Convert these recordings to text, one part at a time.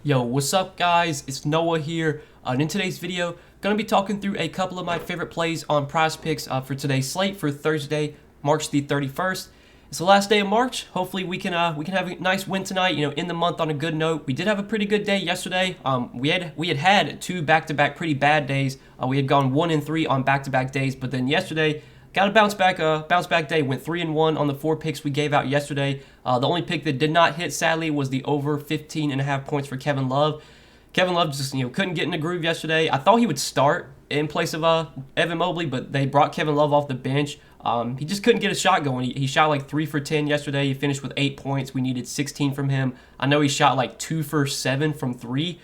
Yo, what's up guys? It's Noah here, and in today's video, gonna be talking through a couple of my favorite plays on Prizepicks for today's slate for Thursday, March the 31st. It's the last day of March. Hopefully we can have a nice win tonight. In the month on a good note. We did have a pretty good day yesterday. We had two back-to-back pretty bad days. We had gone 1-3 on back-to-back days, but then yesterday got a bounce back day. Went 3-1 on the 4 picks we gave out yesterday. The only pick that did not hit, sadly, was the over 15.5 points for Kevin Love. Kevin Love just couldn't get in the groove yesterday. I thought he would start in place of Evan Mobley, but they brought Kevin Love off the bench. He just couldn't get a shot going. He shot like 3 for 10 yesterday. He finished with 8 points. We needed 16 from him. I know he shot like 2 for 7 from 3.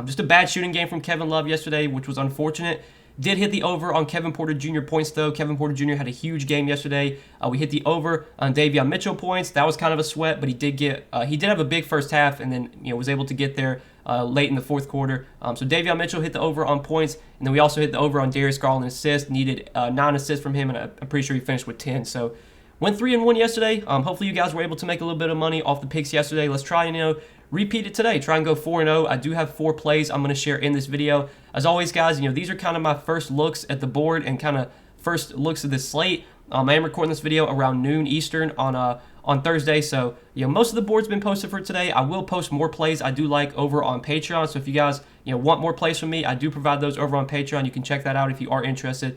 Just a bad shooting game from Kevin Love yesterday, which was unfortunate. Did hit the over on Kevin Porter Jr. points, though. Kevin Porter Jr. had a huge game yesterday. We hit the over on Davion Mitchell points. That was kind of a sweat, but he did have a big first half, and then was able to get there late in the fourth quarter. So Davion Mitchell hit the over on points, and then we also hit the over on Darius Garland assists. Needed 9 assists from him, and I'm pretty sure he finished with 10. So went 3-1 yesterday. Hopefully you guys were able to make a little bit of money off the picks yesterday. Let's try and repeat it today. Try and go 4-0. I do have 4 plays I'm going to share in this video. As always, guys, these are kind of my first looks at the board and kind of first looks at this slate. I am recording this video around noon Eastern on Thursday, so most of the board's been posted for today. I will post more plays I do like over on Patreon. So if you guys want more plays from me, I do provide those over on Patreon. You can check that out if you are interested.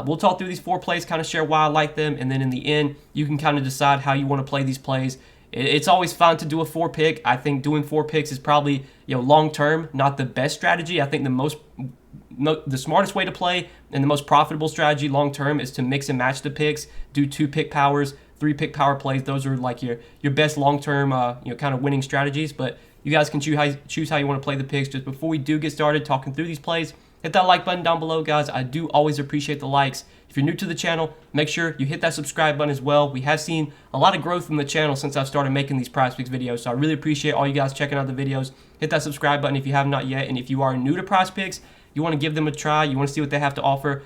We'll talk through these 4 plays, kind of share why I like them, and then in the end, you can kind of decide how you want to play these plays. It's always fun to do a 4 pick. I think doing 4 picks is probably long term not the best strategy. I think the smartest way to play and the most profitable strategy long term is to mix and match the picks. Do 2 pick powers, 3 pick power plays. Those are like your best long term kind of winning strategies. But you guys can choose how you want to play the picks. Just before we do get started talking through these plays, hit that like button down below, guys. I do always appreciate the likes. If you're new to the channel, make sure you hit that subscribe button as well. We have seen a lot of growth from the channel since I've started making these Prizepicks videos, so I really appreciate all you guys checking out the videos. Hit that subscribe button if you have not yet, and if you are new to Prizepicks, you want to give them a try, you want to see what they have to offer,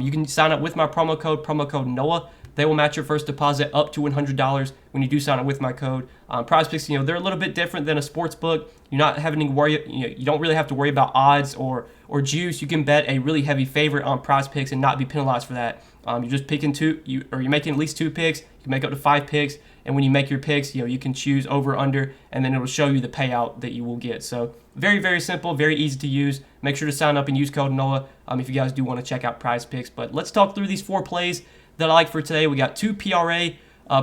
you can sign up with my promo code NOAH. They will match your first deposit up to $100 when you do sign up with my code. Prizepicks, they're a little bit different than a sports book. You're not having to worry, you don't really have to worry about odds or juice. You can bet a really heavy favorite on Prizepicks and not be penalized for that. You're just picking you're making at least 2 picks. You can make up to 5 picks, and when you make your picks, you can choose over, under, and then it will show you the payout that you will get. So very, very simple, very easy to use. Make sure to sign up and use code NOAH if you guys do want to check out Prizepicks. But let's talk through these 4 plays that I like for today. We got 2 PRA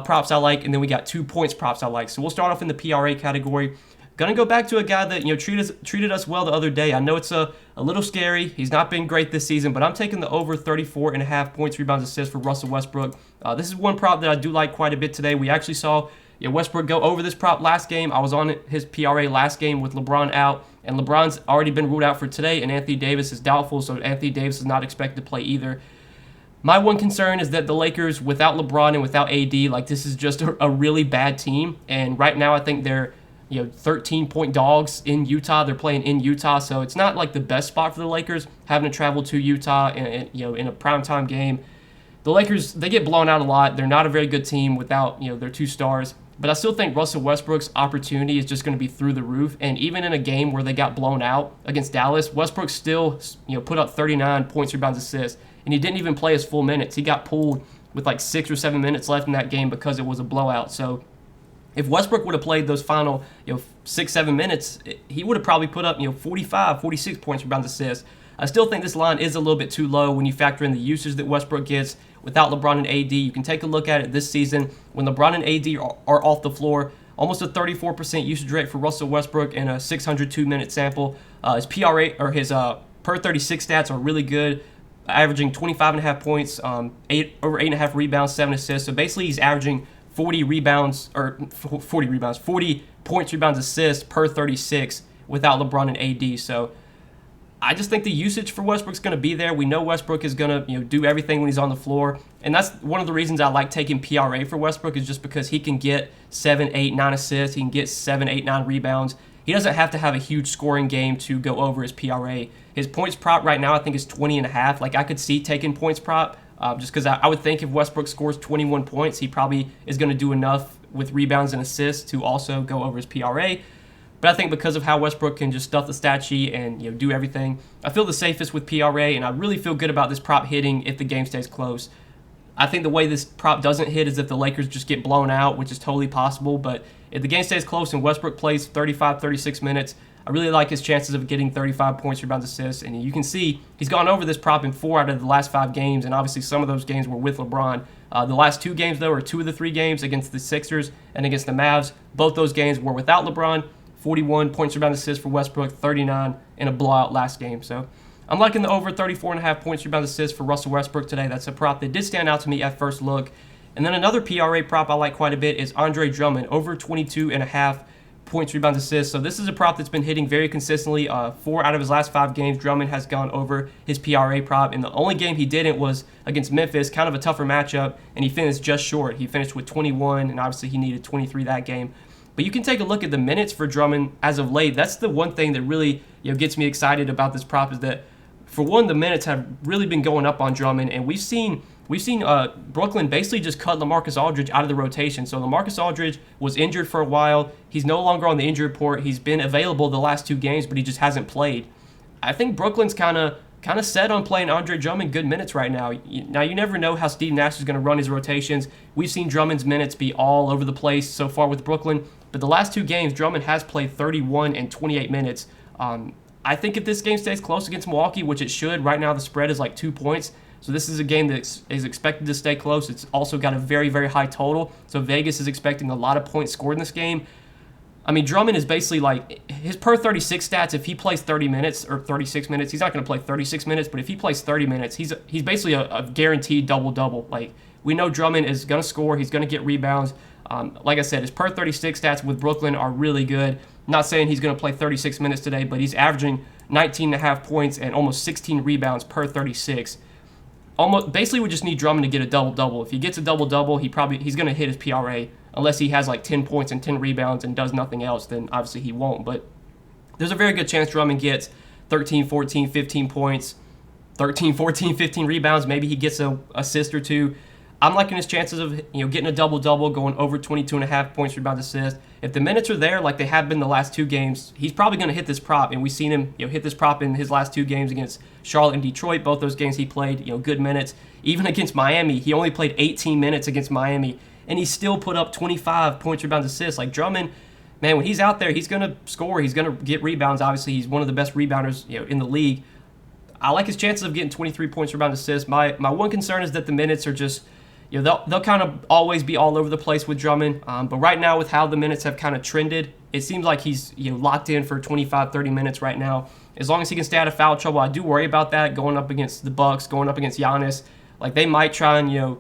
props I like, and then we got 2 points props I like. So we'll start off in the PRA category. Gonna go back to a guy that treated us well the other day. I know it's a little scary. He's not been great this season, but I'm taking the over 34.5 points, rebounds, assists for Russell Westbrook. This is one prop that I do like quite a bit today. We actually saw Westbrook go over this prop last game. I was on his PRA last game with LeBron out, and LeBron's already been ruled out for today, and Anthony Davis is doubtful, so Anthony Davis is not expected to play either. My one concern is that the Lakers, without LeBron and without AD, this is just a really bad team, and right now I think they're 13-point dogs in Utah. They're playing in Utah, so it's not like the best spot for the Lakers having to travel to Utah in a primetime game. The Lakers, they get blown out a lot. They're not a very good team without their 2 stars. But I still think Russell Westbrook's opportunity is just going to be through the roof. And even in a game where they got blown out against Dallas, Westbrook still put up 39 points, rebounds, assists, and he didn't even play his full minutes. He got pulled with 6 or 7 minutes left in that game because it was a blowout. So if Westbrook would have played those final 6-7 minutes, he would have probably put up 45, 46 points, rebounds, assists. I still think this line is a little bit too low when you factor in the usage that Westbrook gets without LeBron and AD. You can take a look at it this season when LeBron and AD are off the floor. Almost a 34% usage rate for Russell Westbrook in a 602-minute sample. His PRA or his per 36 stats are really good, averaging 25.5 points, over 8.5 rebounds, 7 assists. So basically, he's averaging 40 points, rebounds, assists per 36 without LeBron and AD. So I just think the usage for Westbrook's going to be there. We know Westbrook is going to do everything when he's on the floor, and that's one of the reasons I like taking PRA for Westbrook, is just because he can get 7, 8, 9 assists. He can get 7, 8, 9 rebounds. He doesn't have to have a huge scoring game to go over his PRA. His points prop right now I think is 20.5. I could see taking points prop just because I would think if Westbrook scores 21 points, he probably is going to do enough with rebounds and assists to also go over his PRA. But I think because of how Westbrook can just stuff the stat sheet and do everything, I feel the safest with PRA, and I really feel good about this prop hitting if the game stays close. I think the way this prop doesn't hit is if the Lakers just get blown out, which is totally possible. But if the game stays close and Westbrook plays 35, 36 minutes, I really like his chances of getting 35 points, rebounds, assists. And you can see he's gone over this prop in 4 out of the last 5 games, and obviously some of those games were with LeBron. The last 2 games, though, are 2 of the 3 games against the Sixers and against the Mavs. Both those games were without LeBron. 41 points, rebounds, assists for Westbrook, 39 in a blowout last game. So I'm liking the over 34.5 points, rebounds, assists for Russell Westbrook today. That's a prop that did stand out to me at first look. And then another PRA prop I like quite a bit is Andre Drummond, over 22.5 points, rebounds, assists. So this is a prop that's been hitting very consistently. 4 out of his last 5 games, Drummond has gone over his PRA prop. And the only game he didn't was against Memphis, kind of a tougher matchup, and he finished just short. He finished with 21, and obviously he needed 23 that game. But you can take a look at the minutes for Drummond as of late. That's the one thing that really gets me excited about this prop is that, for one, the minutes have really been going up on Drummond, and we've seen Brooklyn basically just cut LaMarcus Aldridge out of the rotation. So LaMarcus Aldridge was injured for a while. He's no longer on the injury report. He's been available the last 2 games, but he just hasn't played. I think Brooklyn's kind of set on playing Andre Drummond good minutes right now. Now, you never know how Steve Nash is going to run his rotations. We've seen Drummond's minutes be all over the place so far with Brooklyn, but the last 2 games, Drummond has played 31 and 28 minutes. I think if this game stays close against Milwaukee, which it should, right now the spread is like 2 points. So this is a game that is expected to stay close. It's also got a very, very high total. So Vegas is expecting a lot of points scored in this game. I mean, Drummond is basically like his per 36 stats. If he plays 30 minutes or 36 minutes, he's not going to play 36 minutes. But if he plays 30 minutes, he's basically a guaranteed double-double. Like, we know Drummond is going to score. He's going to get rebounds. Like I said, his per 36 stats with Brooklyn are really good. Not saying he's going to play 36 minutes today, but he's averaging 19.5 points and almost 16 rebounds per 36. Basically, we just need Drummond to get a double-double. If he gets a double-double, he's going to hit his PRA. Unless he has like 10 points and 10 rebounds and does nothing else, then obviously he won't. But there's a very good chance Drummond gets 13, 14, 15 points, 13, 14, 15 rebounds. Maybe he gets an assist or 2. I'm liking his chances of getting a double-double, going over 22.5 points, rebounds, assists. If the minutes are there like they have been the last 2 games, he's probably going to hit this prop. And we've seen him hit this prop in his last 2 games against Charlotte and Detroit. Both those games he played good minutes. Even against Miami, he only played 18 minutes against Miami, and he still put up 25 points, rebounds, assists. Like, Drummond, man, when he's out there, he's going to score. He's going to get rebounds. Obviously, he's one of the best rebounders in the league. I like his chances of getting 23 points, rebounds, assists. My one concern is that the minutes are just, they'll kind of always be all over the place with Drummond. But right now, with how the minutes have kind of trended, it seems like he's locked in for 25, 30 minutes right now. As long as he can stay out of foul trouble, I do worry about that going up against the Bucks, going up against Giannis. Like, they might try and,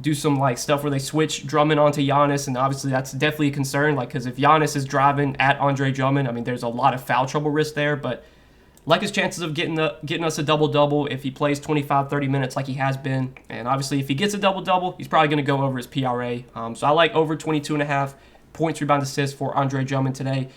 do some like stuff where they switch Drummond onto Giannis, and obviously that's definitely a concern. Like, because if Giannis is driving at Andre Drummond, I mean, there's a lot of foul trouble risk there. But like his chances of getting us a double-double if he plays 25, 30 minutes like he has been. And obviously if he gets a double-double, he's probably going to go over his PRA. So I like over 22.5 points, rebounds, assists for Andre Drummond today.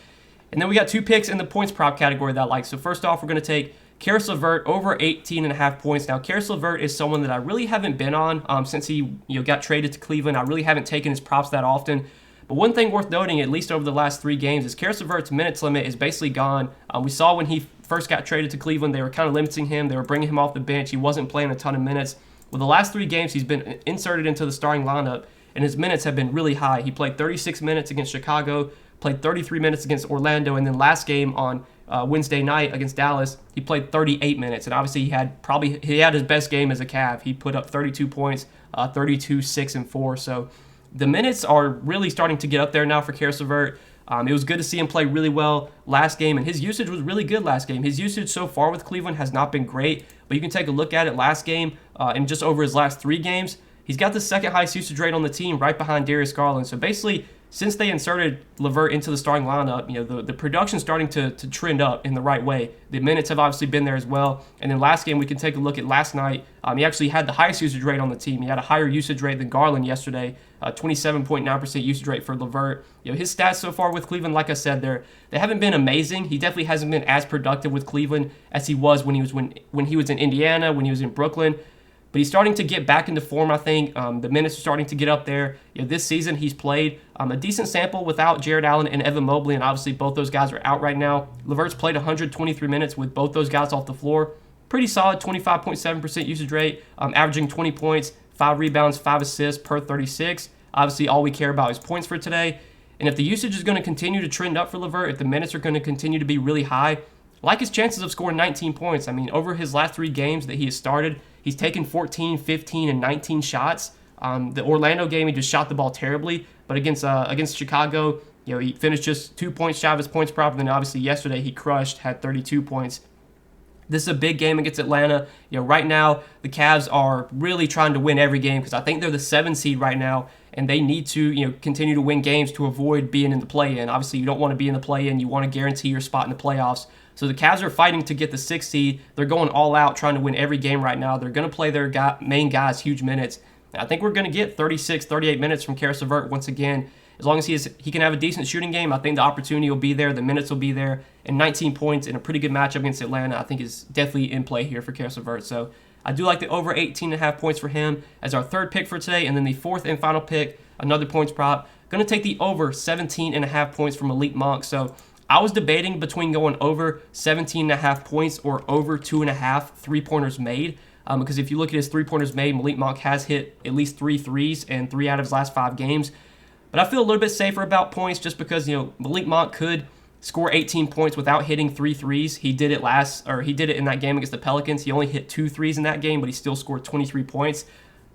And then we got 2 picks in the points prop category that I like. So first off, we're going to take Caris LeVert over 18.5 points. Now, Caris LeVert is someone that I really haven't been on since he got traded to Cleveland. I really haven't taken his props that often. But one thing worth noting, at least over the last 3 games, is Caris LeVert's minutes limit is basically gone. We saw when he first got traded to Cleveland, they were kind of limiting him. They were bringing him off the bench. He wasn't playing a ton of minutes. Well, the last 3 games, he's been inserted into the starting lineup, and his minutes have been really high. He played 36 minutes against Chicago, played 33 minutes against Orlando, and then last game on Wednesday night against Dallas, he played 38 minutes, and obviously he had his best game as a Cav. He put up 32 points, 32, 6, and 4. So the minutes are really starting to get up there now for Caris LeVert. It was good to see him play really well last game, and his usage was really good last game. His usage so far with Cleveland has not been great, but you can take a look at it last game and just over his last 3 games. He's got the second highest usage rate on the team, right behind Darius Garland. So basically, since they inserted LeVert into the starting lineup, the production's starting to trend up in the right way. The minutes have obviously been there as well. And then last game, we can take a look at last night. He actually had the highest usage rate on the team. He had a higher usage rate than Garland yesterday, 27.9% usage rate for LeVert. His stats so far with Cleveland, like I said, they haven't been amazing. He definitely hasn't been as productive with Cleveland as he was when he was in Indiana, when he was in Brooklyn. But he's starting to get back into form, I think. The minutes are starting to get up there. This season he's played a decent sample without Jared Allen and Evan Mobley, and obviously both those guys are out right now. LeVert's played 123 minutes with both those guys off the floor. Pretty solid, 25.7% usage rate, averaging 20 points, 5 rebounds, 5 assists per 36. Obviously, all we care about is points for today. And if the usage is going to continue to trend up for LeVert, if the minutes are going to continue to be really high, I like his chances of scoring 19 points. I mean, over his last 3 games that he has started, he's taken 14, 15, and 19 shots. The Orlando game, he just shot the ball terribly. But against Chicago, he finished just 2 points shy of his points prop. And then obviously yesterday he crushed, had 32 points. This is a big game against Atlanta. Right now the Cavs are really trying to win every game because I think they're the 7 seed right now, and they need to continue to win games to avoid being in the play-in. Obviously, you don't want to be in the play-in. You want to guarantee your spot in the playoffs. So the Cavs are fighting to get the 6th seed. They're going all out trying to win every game right now. They're going to play their main guys huge minutes. And I think we're going to get 36, 38 minutes from Karis LeVert once again. As long as he can have a decent shooting game, I think the opportunity will be there, the minutes will be there, and 19 points in a pretty good matchup against Atlanta I think is definitely in play here for Karis LeVert. So I do like the over 18.5 points for him as our 3rd pick for today. And then the 4th and final pick, another points prop, going to take the over 17.5 points from Malik Monk. So I was debating between going over 17.5 points or over 2.5 3-pointers made. Because if you look at his 3-pointers made, Malik Monk has hit at least 3 threes in 3 out of his last 5 games. But I feel a little bit safer about points just because, Malik Monk could score 18 points without hitting 3 threes. He did it in that game against the Pelicans. He only hit 2 threes in that game, but he still scored 23 points.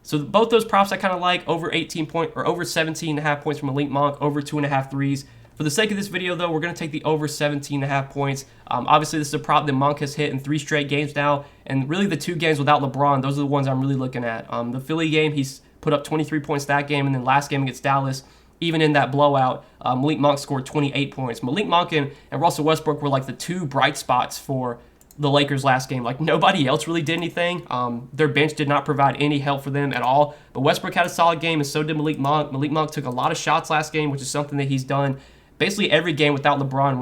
So both those props I kind of like, over 17.5 points from Malik Monk, over 2.5 threes. For the sake of this video, though, we're going to take the over 17.5 points. Obviously, this is a prop that Monk has hit in 3 straight games now, and really the 2 games without LeBron, those are the ones I'm really looking at. The Philly game, he's put up 23 points that game, and then last game against Dallas, even in that blowout, Malik Monk scored 28 points. Malik Monk and Russell Westbrook were like the 2 bright spots for the Lakers last game. Like, nobody else really did anything. Their bench did not provide any help for them at all. But Westbrook had a solid game, and so did Malik Monk. Malik Monk took a lot of shots last game, which is something that he's done basically every game without LeBron.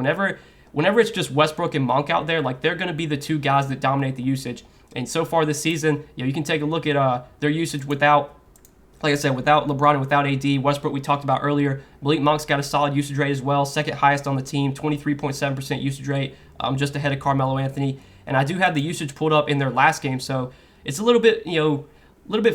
Whenever it's just Westbrook and Monk out there, like, they're going to be the 2 guys that dominate the usage. And so far this season, you can take a look at their usage without, like I said, without LeBron and without AD. Westbrook we talked about earlier. Malik Monk's got a solid usage rate as well, 2nd highest on the team, 23.7% usage rate, just ahead of Carmelo Anthony. And I do have the usage pulled up in their last game, so it's a little bit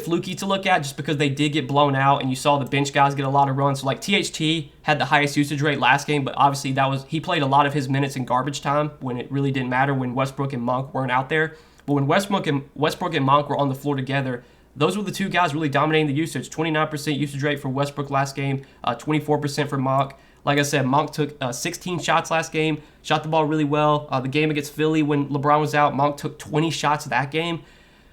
fluky to look at just because they did get blown out, and you saw the bench guys get a lot of runs. So like THT had the highest usage rate last game, but obviously he played a lot of his minutes in garbage time when it really didn't matter, when Westbrook and Monk weren't out there. But when Westbrook and Monk were on the floor together, those were the 2 guys really dominating the usage. 29% usage rate for Westbrook last game, 24% for Monk. Like I said, Monk took 16 shots last game, shot the ball really well. The game against Philly when LeBron was out, Monk took 20 shots that game.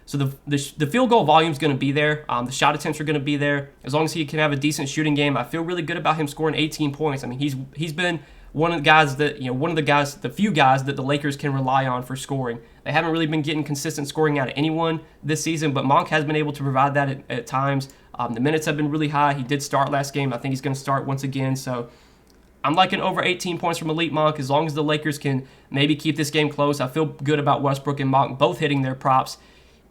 So the field goal volume is going to be there. The shot attempts are going to be there. As long as he can have a decent shooting game, I feel really good about him scoring 18 points. I mean, he's been one of the few guys that the Lakers can rely on for scoring. They haven't really been getting consistent scoring out of anyone this season, but Monk has been able to provide that at times. The minutes have been really high. He did start last game. I think he's going to start once again. So I'm liking over 18 points from Malik Monk. As long as the Lakers can maybe keep this game close, I feel good about Westbrook and Monk both hitting their props.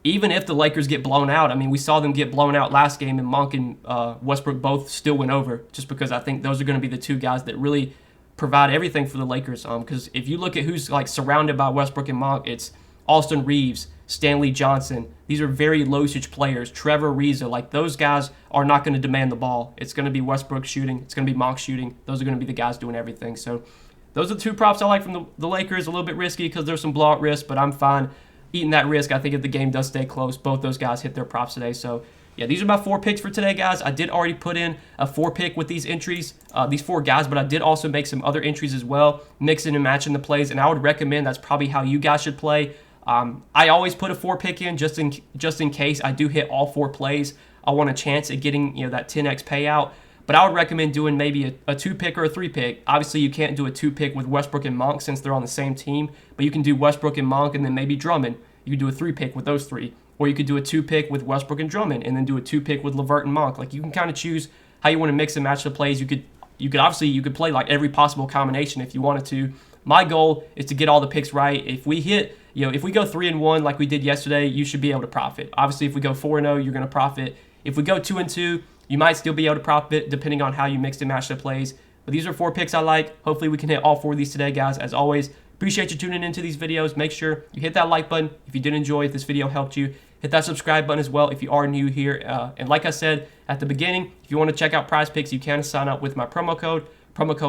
Even if the Lakers get blown out, I mean, we saw them get blown out last game, and Monk and Westbrook both still went over, just because I think those are going to be the 2 guys that really provide everything for the Lakers. Because if you look at who's like surrounded by Westbrook and Monk, it's Austin Reeves, Stanley Johnson. These are very low usage players. Trevor Ariza, like, those guys are not going to demand the ball. It's going to be Westbrook shooting. It's going to be Monk shooting. Those are going to be the guys doing everything. So those are the 2 props I like from the Lakers. A little bit risky because there's some blowout risk, but I'm fine eating that risk. I think if the game does stay close, both those guys hit their props today. So yeah, these are my 4 picks for today, guys. I did already put in a 4 pick with these entries, these 4 guys, but I did also make some other entries as well, mixing and matching the plays, and I would recommend that's probably how you guys should play. I always put a 4 pick in just in case I do hit all 4 plays. I want a chance at getting that 10x payout. But I would recommend doing maybe a 2 pick or a 3 pick. Obviously, you can't do a 2 pick with Westbrook and Monk since they're on the same team, but you can do Westbrook and Monk and then maybe Drummond. You could do a 3 pick with those 3. Or you could do a 2 pick with Westbrook and Drummond and then do a 2 pick with LeVert and Monk. Like, you can kind of choose how you want to mix and match the plays. You could play like every possible combination if you wanted to. My goal is to get all the picks right. If we hit, if we go 3-1 like we did yesterday, you should be able to profit. Obviously, if we go 4-0, you're going to profit. If we go 2-2, you might still be able to profit depending on how you mix and match the plays. But these are 4 picks I like. Hopefully, we can hit all 4 of these today, guys. As always, appreciate you tuning into these videos. Make sure you hit that like button if you did enjoy, if this video helped you. Hit that subscribe button as well if you are new here. And like I said at the beginning, if you want to check out Prizepicks, you can sign up with my promo code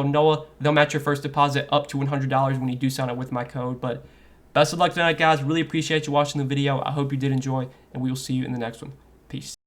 Noah. They'll match your first deposit up to $100 when you do sign up with my code. But best of luck tonight, guys. Really appreciate you watching the video. I hope you did enjoy, and we will see you in the next one. Peace.